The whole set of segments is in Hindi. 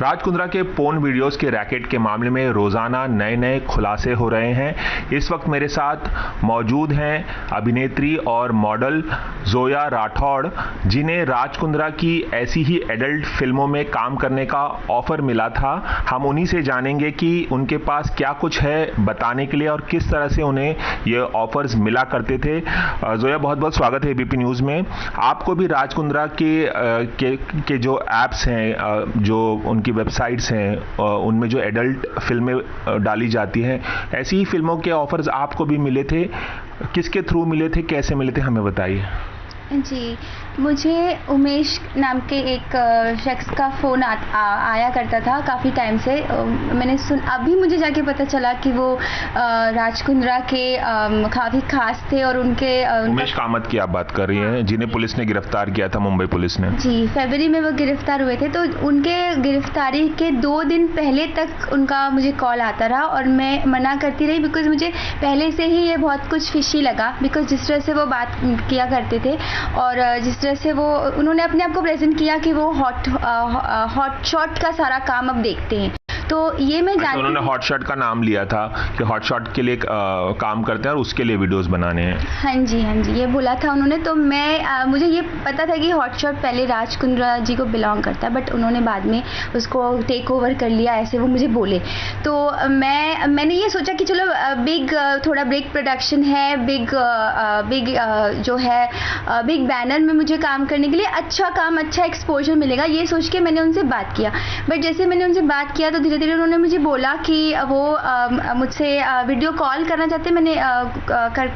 राज कुंद्रा के पोर्न वीडियोस के रैकेट के मामले में रोजाना नए नए खुलासे हो रहे हैं। इस वक्त मेरे साथ मौजूद हैं अभिनेत्री और मॉडल जोया राठौड़, जिन्हें राज कुंद्रा की ऐसी ही एडल्ट फिल्मों में काम करने का ऑफर मिला था। हम उन्हीं से जानेंगे कि उनके पास क्या कुछ है बताने के लिए और किस तरह से उन्हें ये ऑफर्स मिला करते थे। जोया, बहुत बहुत स्वागत है एबीपी न्यूज़ में। आपको भी राज कुंद्रा के जो एप्स हैं, जो उनकी वेबसाइट्स हैं, उनमें जो एडल्ट फिल्में डाली जाती हैं, ऐसी ही फिल्मों के ऑफर्स आपको भी मिले थे। किसके थ्रू मिले थे, कैसे मिले थे, हमें बताइए। जी, मुझे उमेश नाम के एक शख्स का फ़ोन आया करता था काफ़ी टाइम से। मैंने अभी मुझे जाके पता चला कि वो राज कुंद्रा के काफ़ी खास थे और उनके उमेश कामत की आप बात कर रही हैं, जिन्हें पुलिस ने गिरफ्तार किया था, मुंबई पुलिस ने। जी, फरवरी में वो गिरफ्तार हुए थे। तो उनके गिरफ्तारी के 2 दिन पहले तक उनका मुझे कॉल आता रहा और मैं मना करती रही, बिकॉज़ मुझे पहले से ही ये बहुत कुछ फिशी लगा। बिकॉज़ जिस तरह से वो बात किया करते थे और जिस तरह से वो उन्होंने अपने आप को प्रेजेंट किया कि वो हॉट शॉट का सारा काम अब देखते हैं, तो ये मैं जानती। उन्होंने हॉट शॉट का नाम लिया था कि हॉट शॉट के लिए काम करते हैं और उसके लिए वीडियोस बनाने हैं। हाँ जी, ये बोला था उन्होंने। तो मैं मुझे ये पता था कि हॉट शॉट पहले राज कुंद्रा जी को बिलोंग करता है, बट उन्होंने बाद में उसको टेक ओवर कर लिया, ऐसे वो मुझे बोले। तो मैंने ये सोचा कि चलो थोड़ा बिग प्रोडक्शन है, बिग जो है बिग बैनर में मुझे काम करने के लिए अच्छा एक्सपोजर मिलेगा, ये सोच के मैंने उनसे बात किया। बट जैसे मैंने उनसे बात किया तो धीरे धीरे उन्होंने मुझे बोला कि वो मुझसे वीडियो कॉल करना चाहते। मैंने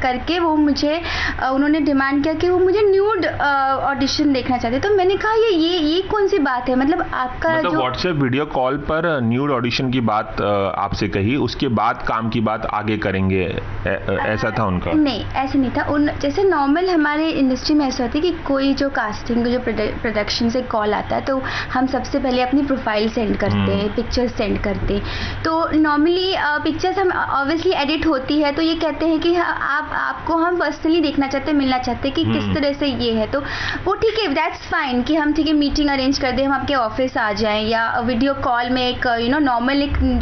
करके वो मुझे उन्होंने डिमांड किया कि वो मुझे न्यूड ऑडिशन देखना चाहते। तो मैंने कहा ये कौन सी बात है, मतलब आपका जो व्हाट्सएप वीडियो कॉल पर न्यूड ऑडिशन की बात आपसे कही, उसके बाद काम की बात आगे करेंगे, ऐसा था उनका? नहीं, ऐसे नहीं था। जैसे नॉर्मल हमारे इंडस्ट्री में ऐसा होता है कि कोई जो कास्टिंग जो प्रोडक्शन से कॉल आता है तो हम सबसे पहले अपनी प्रोफाइल सेंड करते हैं, पिक्चर्स सेंड करते। तो नॉर्मली पिक्चर्स हम ऑब्वियसली एडिट होती है, तो ये कहते हैं कि आपको हम पर्सनली देखना चाहते हैं, मिलना चाहते हैं कि किस तरह से ये है। तो वो ठीक है, दैट्स फाइन कि हम ठीक है मीटिंग अरेंज कर दें, हम आपके ऑफिस आ जाएं, या वीडियो कॉल में एक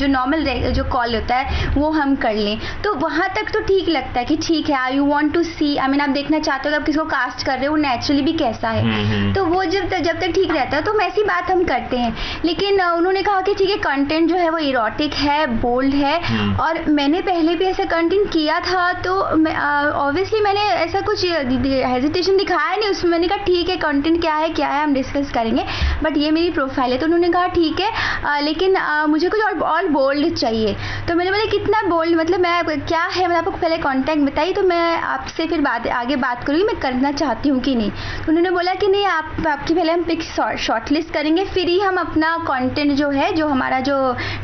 नॉर्मल जो कॉल होता है वो हम कर लें। तो वहाँ तक तो ठीक लगता है कि ठीक है, I you want to see, I mean आप देखना चाहते हो कि आप किसको कास्ट कर रहे हो, नेचुरली भी कैसा है। तो वो जब तक ठीक रहता है तो ऐसी बात हम करते हैं। लेकिन उन्होंने कहा कि ठीक है, कंटेंट जो है वो इरोटिक है, बोल्ड है, और मैंने पहले भी ऐसा कंटेंट किया था, तो ऑब्वियसली मैंने ऐसा कुछ हेजिटेशन दिखाया नहीं उसमें। मैंने कहा ठीक है, कंटेंट क्या है हम डिस्कस करेंगे, बट ये मेरी प्रोफाइल है। तो उन्होंने कहा ठीक है, लेकिन मुझे कुछ और बोल्ड चाहिए। तो मैंने बोला कितना बोल्ड, मतलब मैं क्या है, मैं आपको पहले कॉन्टैक्ट बताइए, तो मैं आपसे फिर आगे बात करूँगी मैं करना चाहती हूँ कि नहीं। तो उन्होंने बोला कि नहीं, आपकी पहले हम पिक्स शॉर्टलिस्ट करेंगे, फिर ही हम अपना कंटेंट जो है, जो हमारा जो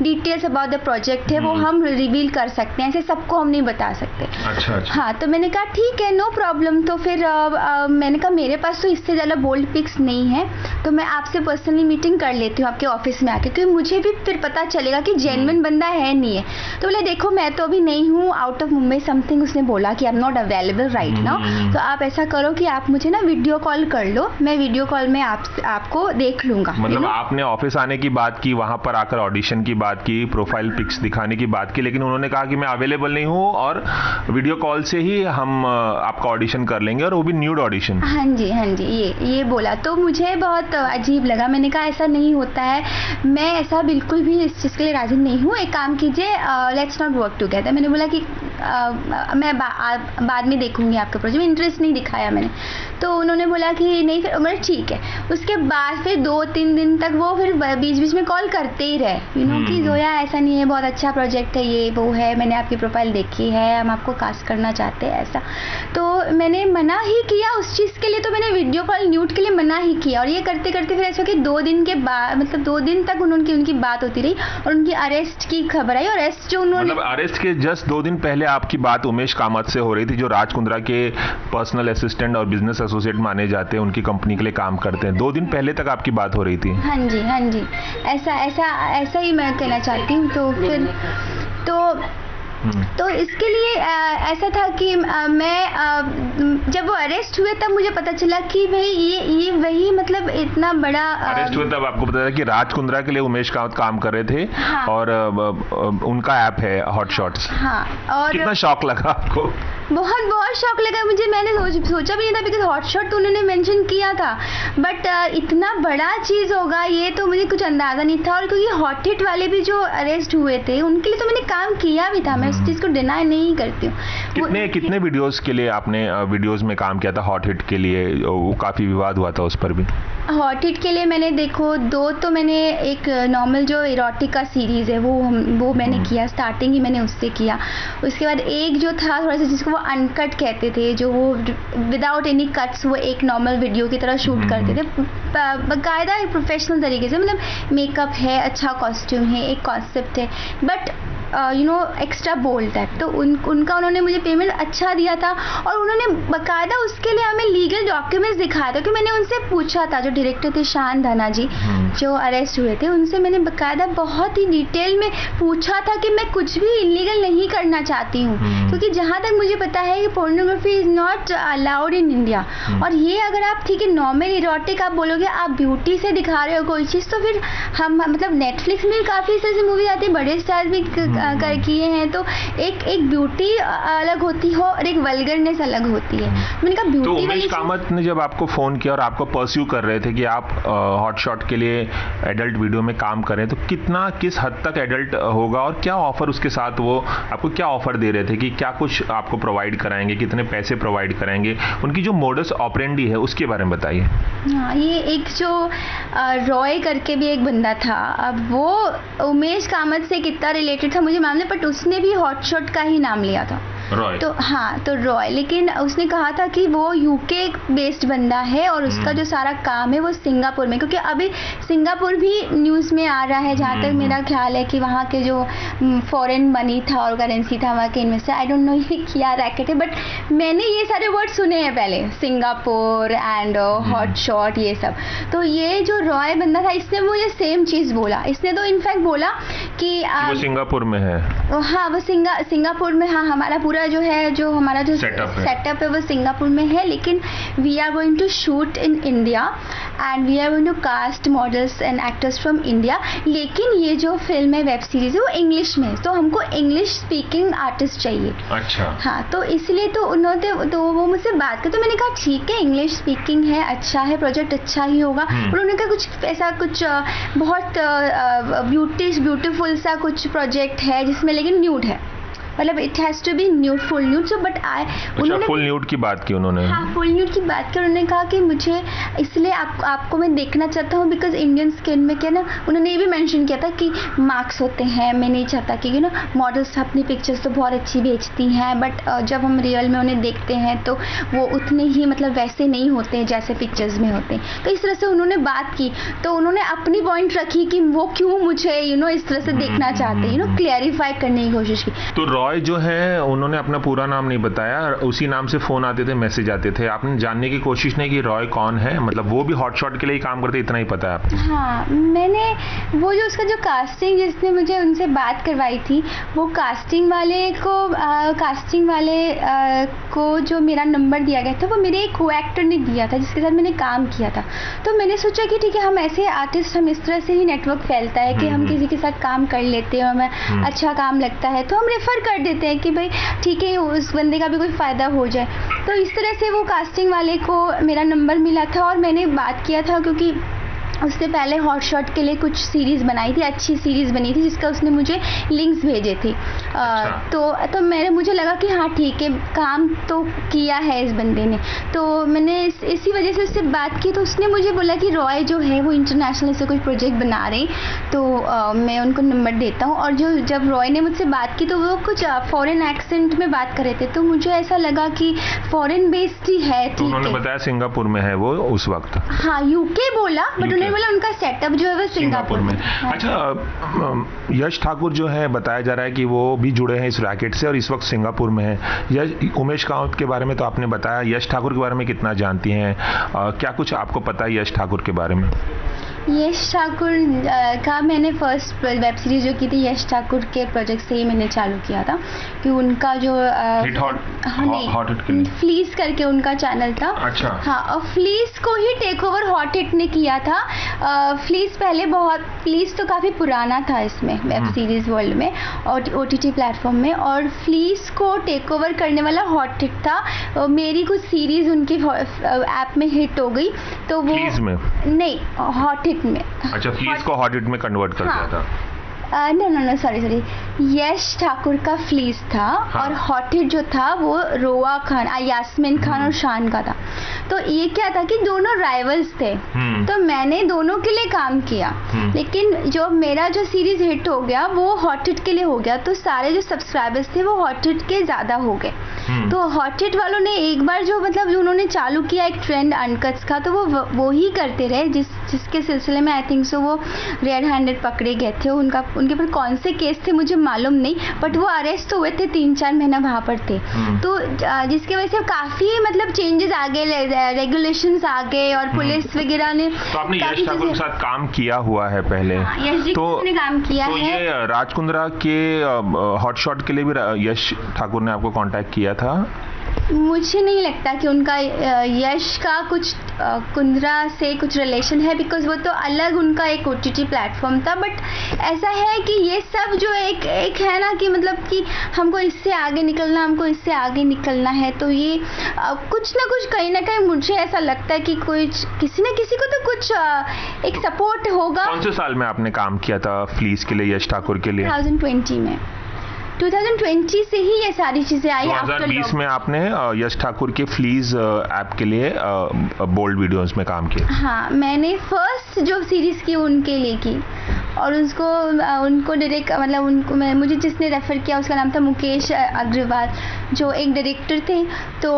डिटेल्स अबाउट द प्रोजेक्ट है वो हम रिवील कर सकते हैं, ऐसे सबको हम नहीं बता सकते। अच्छा। हाँ, तो मैंने कहा ठीक है, नो प्रॉब्लम। तो फिर मैंने कहा मेरे पास तो इससे ज़्यादा बोल्ड पिक्स नहीं है, तो मैं आपसे पर्सनली मीटिंग कर लेती हूँ आपके ऑफिस में आके, क्योंकि मुझे भी फिर पता चलेगा कि जेन्युइन बंदा है नहीं है। तो बोले देखो, मैं तो अभी नहीं हूँ, आउट ऑफ मुंबई समथिंग उसने बोला कि I am not available right now. तो आप ऐसा करो कि आप मुझे ना वीडियो कॉल कर लो, मैं वीडियो कॉल में आपको देख लूंगा। मतलब आपने ऑफिस आने की बात की, वहां पर आकर ऑडिशन की बात की, प्रोफाइल पिक्स दिखाने की बात की, लेकिन उन्होंने कहा कि मैं अवेलेबल नहीं हूँ और वीडियो कॉल से ही हम आपका ऑडिशन कर लेंगे, और वो भी न्यूड ऑडिशन। हाँ जी, ये बोला। तो मुझे बहुत अजीब लगा। मैंने कहा ऐसा नहीं होता है, मैं ऐसा बिल्कुल भी इस चीज़ के लिए राजी नहीं हूँ। एक काम कीजिए, लेट्स नॉट वर्क टुगेदर। मैंने बोला कि मैं बाद में देखूंगी आपका प्रोजेक्ट, इंटरेस्ट नहीं दिखाया मैंने। तो उन्होंने बोला कि नहीं, फिर मैं ठीक है। उसके बाद फिर 2-3 दिन तक वो फिर बीच में कॉल करते ही रहे, कि जोया ऐसा नहीं है, बहुत अच्छा प्रोजेक्ट है, ये वो है, मैंने आपकी प्रोफाइल देखी है, हम आपको कास्ट करना चाहते हैं, ऐसा। तो मैंने मना ही किया उस चीज़ के लिए। तो मैंने वीडियो कॉल न्यूड के लिए मना ही किया, और ये करते करते फिर ऐसा कि 2 दिन के बाद, मतलब 2 दिन तक उनकी बात होती रही, और उनकी अरेस्ट की खबर आई। और अरेस्ट जो उन्होंने, मतलब अरेस्ट के जस्ट 2 दिन पहले आपकी बात उमेश कामत से हो रही थी, जो राज कुंद्रा के पर्सनल असिस्टेंट और बिजनेस एसोसिएट माने जाते हैं, उनकी कंपनी के लिए काम करते हैं। 2 दिन पहले तक आपकी बात हो रही थी? हाँ जी, ऐसा ही मैं कहना चाहती हूँ। तो फिर तो इसके लिए ऐसा था कि मैं जब वो अरेस्ट हुए तब मुझे पता चला कि भाई ये वही मतलब इतना बड़ा अरेस्ट हुए तब आपको पता था कि राज कुंद्रा के लिए उमेश कामत काम कर रहे थे। हाँ। और उनका ऐप है हॉट शॉट्स। हाँ। और कितना शौक लगा आपको? बहुत शौक लगा मुझे। मैंने सोचा भी नहीं था बिकॉज हॉट शॉट तो उन्होंने मेंशन किया था, बट इतना बड़ा चीज़ होगा ये तो मुझे कुछ अंदाज़ा नहीं था। और क्योंकि हॉट हिट वाले भी जो अरेस्ट हुए थे उनके लिए तो मैंने काम किया भी था, मैं उस चीज़ को डिनाई नहीं करती हूँ। कितने वीडियोस के लिए आपने वीडियोस में काम किया था हॉट हिट के लिए? वो काफ़ी विवाद हुआ था उस पर भी। हॉट हिट के लिए मैंने देखो 2 तो मैंने एक नॉर्मल जो इरोटिक का सीरीज़ है वो मैंने किया, स्टार्टिंग ही मैंने उससे किया। उसके बाद एक जो था थोड़ा सा जिसको वो अनकट कहते थे, जो वो विदाउट एनी कट्स वो एक नॉर्मल वीडियो की तरह शूट करते थे बाकायदा एक प्रोफेशनल तरीके से, मतलब मेकअप है, अच्छा कॉस्ट्यूम है, एक कॉन्सेप्ट है, बट एक्स्ट्रा बोल्ड टाइप। तो उनका उन्होंने मुझे पेमेंट अच्छा दिया था और उन्होंने बाकायदा उसके लिए हमें लीगल डॉक्यूमेंट्स दिखाया था। कि मैंने उनसे पूछा था, जो डायरेक्टर थे शान धाना जी जो अरेस्ट हुए थे, उनसे मैंने बाकायदा बहुत ही डिटेल में पूछा था कि मैं कुछ भी इलीगल नहीं करना चाहती हूँ, क्योंकि जहाँ तक मुझे पता है कि pornography is not allowed in India. और ये अगर आप ठीक है नॉर्मल इरोटिक आप बोलोगे, आप ब्यूटी से दिखा रहे हो कोई चीज़, तो फिर हम मतलब नेटफ्लिक्स में काफ़ी ऐसी मूवी आती है, बड़े स्टार भी कर किए हैं, तो एक ब्यूटी अलग होती हो और एक वल्गरनेस अलग होती है। मैंने कहा ब्यूटी। तो उमेश कामत ने जब आपको फोन किया और आपको परस्यू कर रहे थे कि आप हॉट शॉट के लिए एडल्ट वीडियो में काम करें, तो किस हद तक एडल्ट होगा और क्या ऑफर उसके साथ वो आपको क्या ऑफर दे रहे थे कि क्या कुछ आपको प्रोवाइड कराएंगे, कितने पैसे प्रोवाइड कराएंगे, उनकी जो मोडस ऑपरेंडी है उसके बारे में बताइए। हाँ, ये एक जो रॉय करके भी एक बंदा था, अब वो उमेश कामत से कितना रिलेटेड था मुझे मालूम, बट उसने भी हॉट शॉट का ही नाम लिया था रॉय। तो हाँ, तो रॉय, लेकिन उसने कहा था कि वो यूके बेस्ड बंदा है और उसका जो सारा काम है वो सिंगापुर में, क्योंकि अभी सिंगापुर भी न्यूज़ में आ रहा है, जहाँ तक मेरा ख्याल है कि वहाँ के जो फॉरेन मनी था और करेंसी था वहाँ के इन्वेस्टर, आई डोंट नो ये क्या रैकेट है, बट मैंने ये सारे वर्ड सुने हैं पहले, सिंगापुर एंड हॉट शॉट ये सब। तो ये जो रॉय बंदा था इसने मुझे सेम चीज़ बोला, इसने तो इनफैक्ट बोला कि वो सिंगापुर में है। हाँ, वो सिंगापुर में, हाँ, हमारा पूरा जो है, जो हमारा जो सेटअप है वो सिंगापुर में है, लेकिन we are going to shoot in India and we are going to cast models and actors from India. लेकिन ये जो फिल्म है, वेब सीरीज है, वो इंग्लिश में है, तो हमको इंग्लिश स्पीकिंग आर्टिस्ट चाहिए। अच्छा। हाँ, तो इसलिए तो उन्होंने तो वो मुझसे बात की, तो मैंने कहा ठीक है, इंग्लिश स्पीकिंग है, अच्छा है, प्रोजेक्ट अच्छा ही होगा। उन्होंने कहा कुछ ऐसा कुछ बहुत ब्यूटीफुल सा कुछ प्रोजेक्ट है जिसमें लेकिन न्यूड है, मतलब it has to be nude, full nude. So but उन्होंने फुल न्यूड की बात की उन्होंने। हाँ, फुल न्यूड की बात की। उन्होंने कहा कि मुझे इसलिए आपको मैं देखना चाहता हूँ बिकॉज इंडियन स्किन में क्या ना, उन्होंने ये भी मेंशन किया था कि मार्क्स होते हैं, मैं नहीं चाहता कि ना मॉडल्स अपनी पिक्चर्स तो बहुत अच्छी भेजती हैं, बट जब हम रियल में उन्हें देखते हैं तो वो उतने ही मतलब वैसे नहीं होते हैं जैसे पिक्चर्स में होते हैं। तो इस तरह से उन्होंने बात की, तो उन्होंने अपनी पॉइंट रखी कि वो क्यों मुझे इस तरह से देखना चाहते हैं, क्लियरिफाई करने की कोशिश की। तो रॉय जो है उन्होंने अपना पूरा नाम नहीं बताया, उसी नाम से फोन आते थे, मैसेज आते थे, आपने जानने की कोशिश नहीं की रॉय कौन है? मतलब वो भी हॉट शॉट के लिए ही काम करते, इतना ही पता है आपको? हाँ, मैंने वो जो उसका जो कास्टिंग जिसने मुझे उनसे बात करवाई थी, वो कास्टिंग वाले को जो मेरा नंबर दिया गया था वो मेरे एक को एक्टर ने दिया था जिसके साथ मैंने काम किया था। तो मैंने सोचा कि ठीक है, हम ऐसे आर्टिस्ट, हम इस तरह से ही नेटवर्क फैलता है कि हम किसी के साथ काम कर लेते हैं, हमें अच्छा काम लगता है तो हम रेफर कर देते हैं कि भाई ठीक है, उस बंदे का भी कोई फ़ायदा हो जाए। तो इस तरह से वो कास्टिंग वाले को मेरा नंबर मिला था और मैंने बात किया था, क्योंकि उसने पहले हॉट शॉट के लिए कुछ सीरीज़ बनाई थी, अच्छी सीरीज़ बनी थी जिसका उसने मुझे लिंक्स भेजे थे। तो मुझे लगा कि हाँ ठीक है, काम तो किया है इस बंदे ने, तो मैंने इसी वजह से उससे बात की। तो उसने मुझे बोला कि रॉय जो है वो इंटरनेशनल से कोई प्रोजेक्ट बना रहे, तो मैं उनको नंबर देता हूँ। और जब रॉय ने मुझसे बात की तो वो कुछ फॉरेन एक्सेंट में बात कर रहे थे, तो मुझे ऐसा लगा कि फॉरेन बेस्ड ही है। तो उन्होंने बताया सिंगापुर में है वो उस वक्त? हाँ, यूके बोला, बट उन्होंने बोला उनका सेटअप जो है वो सिंगापुर में। अच्छा, यश ठाकुर जो है बताया जा रहा है कि वो भी जुड़े हैं इस रैकेट से और इस वक्त सिंगापुर में है। उमेश कामत के बारे में तो आपने बताया, यश ठाकुर के बारे में कितना जानती हैं? क्या कुछ आपको पता है यश ठाकुर के बारे में? यश ठाकुर का मैंने फर्स्ट वेब सीरीज जो की थी यश ठाकुर के प्रोजेक्ट से ही मैंने चालू किया था कि उनका जो फ्लीस करके उनका चैनल था। अच्छा। हाँ, और फ्लीस को ही टेक ओवर हॉट हिट ने किया था। फ्लीस पहले फ्लीस तो काफ़ी पुराना था इसमें वेब सीरीज वर्ल्ड में और OTT प्लेटफॉर्म में, और फ्लीस को टेक ओवर करने वाला हॉट हिट था। मेरी कुछ सीरीज उनकी ऐप में हिट हो गई तो वो फ्लीस में नहीं, हॉट हिट में। अच्छा, फ्लीस को हॉट हिट में कन्वर्ट कर दिया था। नो सॉरी, यश ठाकुर का फ्लीस था। हाँ। और हॉट हिट जो था वो रोआ खान, यास्मीन खान और शान का था। तो ये क्या था कि दोनों राइवल्स थे, तो मैंने दोनों के लिए काम किया, लेकिन जो मेरा जो सीरीज हिट हो गया वो हॉट हिट के लिए हो गया, तो सारे जो सब्सक्राइबर्स थे वो हॉट हिट के ज़्यादा हो गए। तो हॉट हिट वालों ने एक बार जो मतलब उन्होंने चालू किया एक ट्रेंड अनकट्स का, तो वो ही करते रहे, जिसके सिलसिले में आई थिंक सो वो रेड हैंडेड पकड़े गए थे। उनके पर कौन से केस थे मुझे मालूम नहीं, बट वो अरेस्ट हुए थे, 3-4 महीना वहाँ पर थे। तो जिसकी वजह से काफ़ी मतलब चेंजेस आ गए, रेगुलेशंस आ गए, और पुलिस वगैरह ने। तो आपने यश ठाकुर के साथ काम किया हुआ है पहले? यश जी ने काम किया है। ये राजकुंद्रा के हॉटशॉट के लिए भी यश ठाकुर ने आपको कांटेक्ट किया था? मुझे नहीं लगता कि उनका यश का कुछ कुंद्रा से कुछ रिलेशन है, बिकॉज वो तो अलग उनका एक OTT प्लेटफॉर्म था। बट ऐसा है कि ये सब जो एक है ना कि मतलब कि हमको इससे आगे निकलना है, तो ये कुछ ना कुछ कहीं ना कहीं मुझे ऐसा लगता है कि किसी न किसी को तो कुछ एक सपोर्ट होगा। कौन से साल में आपने काम किया था फ्लीस के लिए, यश ठाकुर के लिए? 2020 में। 2020 से ही ये सारी चीजें आई। 2020 में आपने यश ठाकुर के फ्लीज ऐप के लिए बोल्ड वीडियोस में काम किया? हाँ, मैंने फर्स्ट जो सीरीज की उनके लिए की, और उनको डायरेक्ट मतलब मुझे जिसने रेफर किया उसका नाम था मुकेश अग्रवाल, जो एक डायरेक्टर थे। तो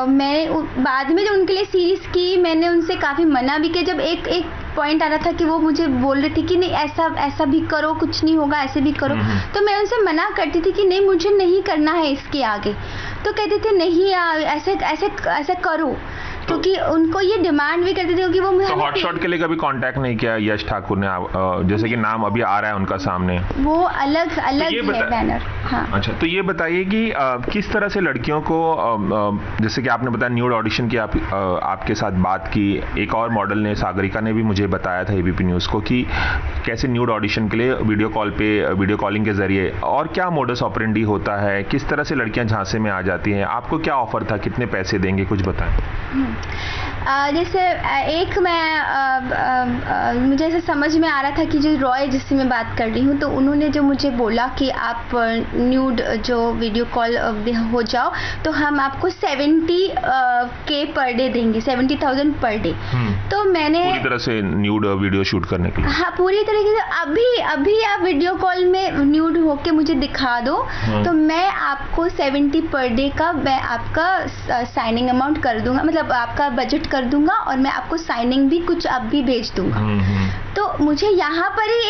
मैं बाद में जो उनके लिए सीरीज की, मैंने उनसे काफ़ी मना भी किया। जब एक पॉइंट आ रहा था कि वो मुझे बोल रहे थे कि नहीं ऐसा भी करो, कुछ नहीं होगा, ऐसे भी करो, तो मैं उनसे मना करती थी कि नहीं मुझे नहीं करना है इसके आगे। तो कहते थे नहीं ऐसे करो, क्योंकि उनको ये डिमांड भी करते थे कि वो तो हॉटशॉट के लिए कभी कांटेक्ट नहीं किया यश ठाकुर ने? जैसे कि नाम अभी आ रहा है उनका सामने, वो अलग है बैनर। हाँ। अच्छा, तो ये बताइए कि किस तरह से लड़कियों को, जैसे कि आपने बताया न्यूड ऑडिशन की आपके साथ बात की, एक और मॉडल ने, सागरिका ने भी मुझे बताया था ABP न्यूज़ को, कि कैसे न्यूड ऑडिशन के लिए वीडियो कॉलिंग के जरिए, और क्या मोडस ऑपरेंडी होता है, किस तरह से लड़कियां झांसे में आ जाती हैं, आपको क्या ऑफर था, कितने पैसे देंगे, कुछ बताएं। जैसे एक मुझे ऐसा समझ में आ रहा था कि जो रॉय जिससे मैं बात कर रही हूँ, तो उन्होंने जो मुझे बोला कि आप न्यूड जो वीडियो कॉल हो जाओ तो हम आपको 70K पर डे देंगे, 70,000 पर डे। तो मैंने पूरी तरह से न्यूड वीडियो शूट करने के लिए? हाँ, पूरी तरीके से। अभी आप वीडियो कॉल में न्यूड होके मुझे दिखा दो, तो मैं आपको 70 पर डे का मैं आपका साइनिंग अमाउंट कर दूंगा, मतलब आपका बजट कर दूंगा, और मैं आपको साइनिंग भी कुछ अब भी भेज दूंगा। तो मुझे यहाँ पर ही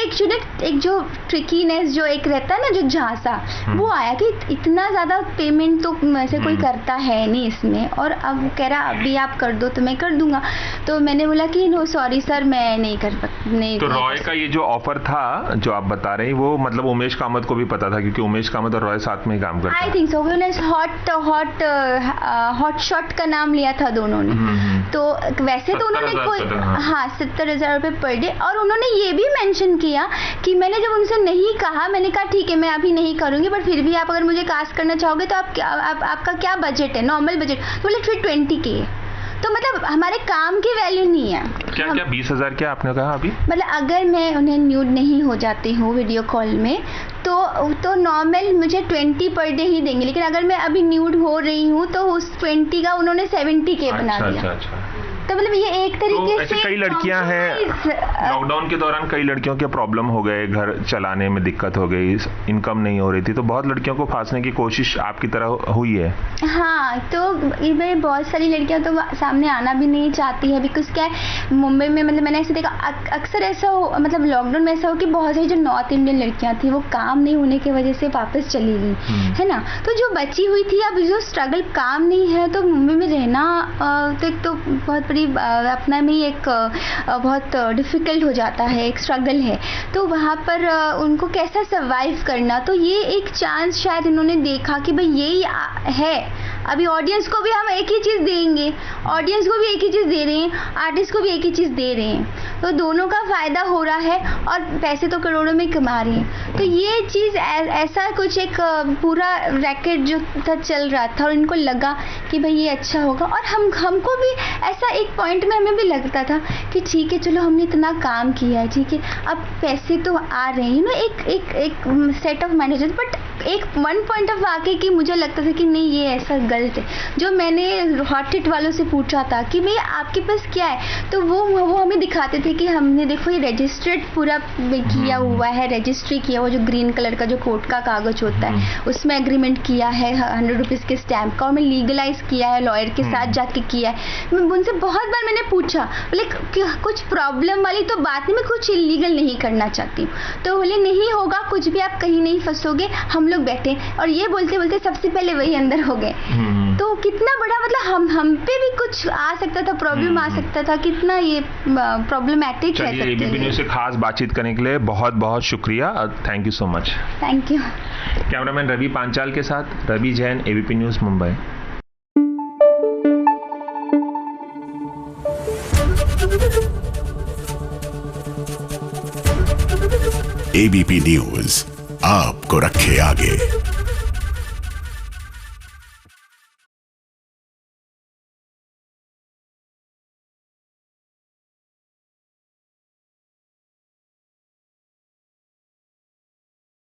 एक जो ट्रिकीनेस जो एक रहता है ना, जो झांसा, वो आया कि इतना ज़्यादा पेमेंट तो वैसे कोई करता है नहीं इसमें, और अब कह रहा अभी आप कर दो तो मैं कर दूंगा। तो मैंने बोला कि नो सॉरी सर, मैं नहीं कर सकती। तो रॉय का ये जो ऑफर था जो आप बता रहे हैं, वो मतलब उमेश कामत को भी पता था, क्योंकि उमेश कामत और रॉय साथ में ही काम करते हैं? I think so. उन्होंने हॉट शॉट का नाम लिया था दोनों ने। तो वैसे तो उन्होंने कोई 70,000 रुपये पर डे, और उन्होंने ये भी मेंशन किया कि मैंने जब उनसे नहीं कहा, मैंने कहा ठीक है मैं अभी नहीं करूंगी, बट फिर भी आप अगर मुझे कास्ट करना चाहोगे तो आपका क्या बजट है, नॉर्मल बजट? तो बोले फिर 20K। तो मतलब हमारे काम की वैल्यू नहीं है। क्या 20,000 क्या आपने कहा अभी? मतलब अगर मैं उन्हें न्यूड नहीं हो जाती हूँ वीडियो कॉल में, तो नॉर्मल मुझे 20 पर डे ही देंगे, लेकिन अगर मैं अभी न्यूड हो रही हूँ तो उस 20 का उन्होंने 70K बना दिया। अच्छा। तो मतलब ये एक तरीके से कई लड़कियां हैं, लॉकडाउन के दौरान कई लड़कियों के प्रॉब्लम हो गए, घर चलाने में दिक्कत हो गई, इनकम नहीं हो रही थी, तो बहुत लड़कियों को फांसने की कोशिश आपकी तरह हुई है? हाँ, तो इसमें बहुत सारी लड़कियां तो सामने आना भी नहीं चाहती है, बिकॉज क्या है मुंबई में, मतलब मैंने ऐसे देखा अक्सर ऐसा हो, मतलब लॉकडाउन में ऐसा हो कि बहुत सारी जो नॉर्थ इंडियन लड़कियां थी वो काम नहीं होने की वजह से वापस चली गई, है ना। तो जो बची हुई थी, अब जो स्ट्रगल काम नहीं है, तो मुंबई में रहना तो एक तो बहुत थोड़ी अपना में ही एक बहुत डिफ़िकल्ट हो जाता है, एक स्ट्रगल है, तो वहाँ पर उनको कैसा सर्वाइव करना, तो ये एक चांस शायद इन्होंने देखा कि भाई यही है। अभी ऑडियंस को भी हम एक ही चीज़ देंगे, ऑडियंस को भी एक ही चीज़ दे रहे हैं, आर्टिस्ट को भी एक ही चीज़ दे रहे हैं, तो दोनों का फ़ायदा हो रहा है और पैसे तो करोड़ों में कमा रहे हैं। तो ये चीज़ ऐसा कुछ एक पूरा रैकेट जो था चल रहा था और इनको लगा कि भाई ये अच्छा होगा, और हमको भी ऐसा एक पॉइंट में हमें भी लगता था कि ठीक है चलो हमने इतना काम किया है, ठीक है अब पैसे तो आ रहे हैं, एक सेट ऑफ मैनेजर, बट एक वन पॉइंट ऑफ आके कि मुझे लगता था कि नहीं ये ऐसा गलत है। जो मैंने हॉट हिट वालों से पूछा था कि भाई आपके पास क्या है, तो वो हमें दिखाते थे कि हमने देखो ये रजिस्टर्ड पूरा किया हुआ है, रजिस्ट्री किया हुआ, जो ग्रीन कलर का जो कोर्ट का कागज होता है उसमें एग्रीमेंट किया है 100 रुपीज़ के स्टैम्प का, और मैं लीगलाइज किया है, लॉयर के साथ जाके किया है। मैं उनसे बहुत बार मैंने पूछा, बोले कुछ प्रॉब्लम वाली तो बात नहीं, मैं कुछ इलीगल नहीं करना चाहती हूँ, तो बोले नहीं होगा कुछ भी, आप कहीं नहीं फंसोगे, हम लोग बैठे, और ये बोलते बोलते सबसे पहले वही अंदर हो गए। तो कितना बड़ा मतलब हम पे भी कुछ आ सकता था, प्रॉब्लम आ सकता था, कितना ये प्रॉब्लमैटिक है। चलिए एबीपी न्यूज़ से खास बातचीत करने के लिए बहुत बहुत शुक्रिया, thank you so much. Thank you. Cameraman Ravi Panchal के साथ रवि जैन, एबीपी न्यूज़ मुंबई। एबीपी न्यूज़ आपको रखे आगे।